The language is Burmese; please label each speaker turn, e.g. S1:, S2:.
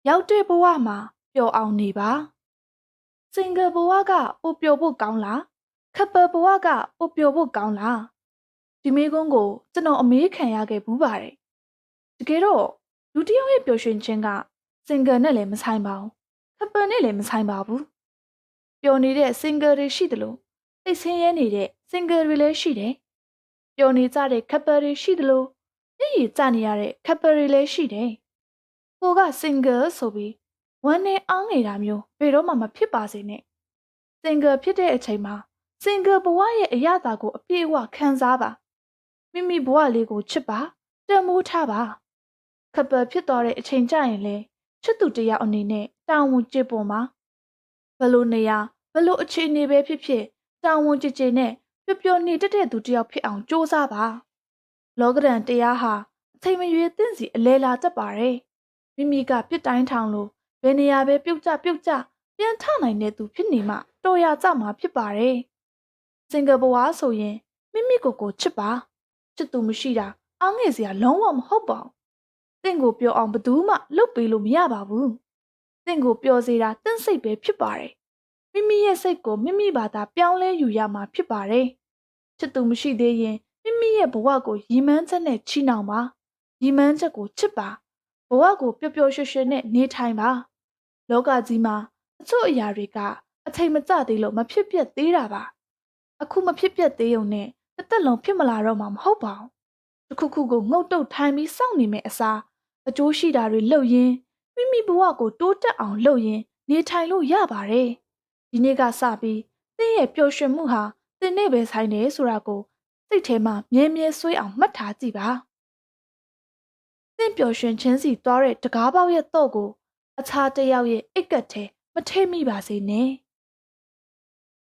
S1: ရောက်တဲ့ဘဝမှာပျော်အောင်နေပါစင်ဂယ်ဘဝကပိုပျော်ဖို့ကောင်းလားခပ်ပယ်ဘဝကပိုပျော်ဖို့ကောင်းလားဒီမေးခွန်းကိုကျွန်တော်အမေးခံရခဲ့ဘူးပါတယ်တကယ်တော့လူတစ်ယောက်ရဲ့ပျော်ရွှင်ခြင်းကစင်ဂယ်နဲ့လည်းမဆိုင်ပါဘူးခပ်ပယ်နဲ့လည်းမဆိုင်ပါဘူးပျော်နေတဲ့စင်ဂယ်တွေရှိတယ်လို့သိဆင်းရဲနေတဲ့စင်ဂယ်တွေလည်းရှိတယ်ပျော်နေကြတဲ့ခပ်ပယ်တွေရှိတယ်လို့မျက်ရည်ကျနေရတဲ့ခပ်ပယ်တွေလည်းရှိတယ်ကိုကစင်ဂယ်ဆိုပြီးဝမ်းနဲ့အားငယ်တာမျိုးဘယ်တော့မှမဖြစ်ပါစေနဲ့စင်ဂယ်ဖြစ်တဲ့အချိန်မှာစင်ဂယ်ဘဝရဲ့အရသာကိုအပြည့်အဝခံစားပါမိမိဘဝလေးကိုချစ်ပါတန်မိုးထားပါခပ်ပယ်ဖြစ်သွားတဲ့အချိန်ကျရင်လေချစ်သူတစ်ယောက်အနေနဲ့တာဝန်ကျေပွန်ပါဘလို့နေရဘလို့အခြေအနေပဲဖြစ်ဖြစ်တာဝန်ကြည်ကြည်နဲ့ပျော်ပျော်နေတတ်တဲ့သူတစ်ယောက်ဖြစ်အောင်ကြိုးစားပါလောကဒဏ်တရားဟာအချိန်မရွေးသင့်စီအလဲလာတတ်ပါတယ်မိမိကပြစ်တိုင်းထောင်လို့ဘယ်နေရာပဲပြုတ်ကျပြန်ထနိုင်တဲ့သူဖြစ်နေမှတော်ရကြမှာဖြစ်ပါတယ်စင်ကာပူဟာဆိုရင်မိမိကိုချစ်ပါချစ်သူမရှိတာအားငယ်စရာလုံးဝမဟုတ်ပါဘူးတင့်ကိုပျော်အောင်ဘယ်သူမှလုပ်ပေးလို့မရပါဘူးတင့်ကိုပျော်စေတာတင့်စိတ်ပဲဖြစ်ပါတယ်မိမိရဲ့စိတ်ကိုမိမိဘာသာပြောင်းလဲယူရမှာဖြစ်ပါတယ်ချစ်သူမရှိသေးရင်မိမိရဲ့ဘဝကိုရည်မှန်းချက်နဲ့ချီနှောင်ပါရည်မှန်းချက်ကိုချစ်ပါဘဝကိုပျော်ပျော်ရွှင်ရွှင်နဲ့နေထိုင်ပါလောကကြီးမှာအချို့အရာတွေကအချိန်မကျသေးလို့မဖြစ်ပြတ်သေးတာပါအခုမဖြစ်ပြတ်သေးုံနဲ့တစ်သက်လုံးဖြစ်မလာတော့မှာမဟုတ်ပါဘူးတစ်ခုခုကိုငုတ်တုတ်ထိုင်ပြီးစောင့်နေမယ့်အစားအကျိုးရှိတာတွေလုပ်ရင်းမိမိဘဝကိုတိုးတက်အောင်လုပ်ရင်းနေထိုင်လို့ရပါတယ်ဒီနေ့ကစပြီးသင်ရဲ့ပျော်ရွှင်မှုဟာသင်နဲ့ပဲဆိုင်တယ်ဆိုတာကိုစိတ်ထဲမှာမြဲမြဲဆွေးအောင်မှတ်ထားကြည့်ပါသင်ပျော်ရွှင်ခြင်းစီသွားတဲ့တကားပေါက်ရဲ့တော့ကိုအခြားတစ်ယောက်ရဲ့အိတ်ကတ်ထဲမထိမိပါစေနဲ့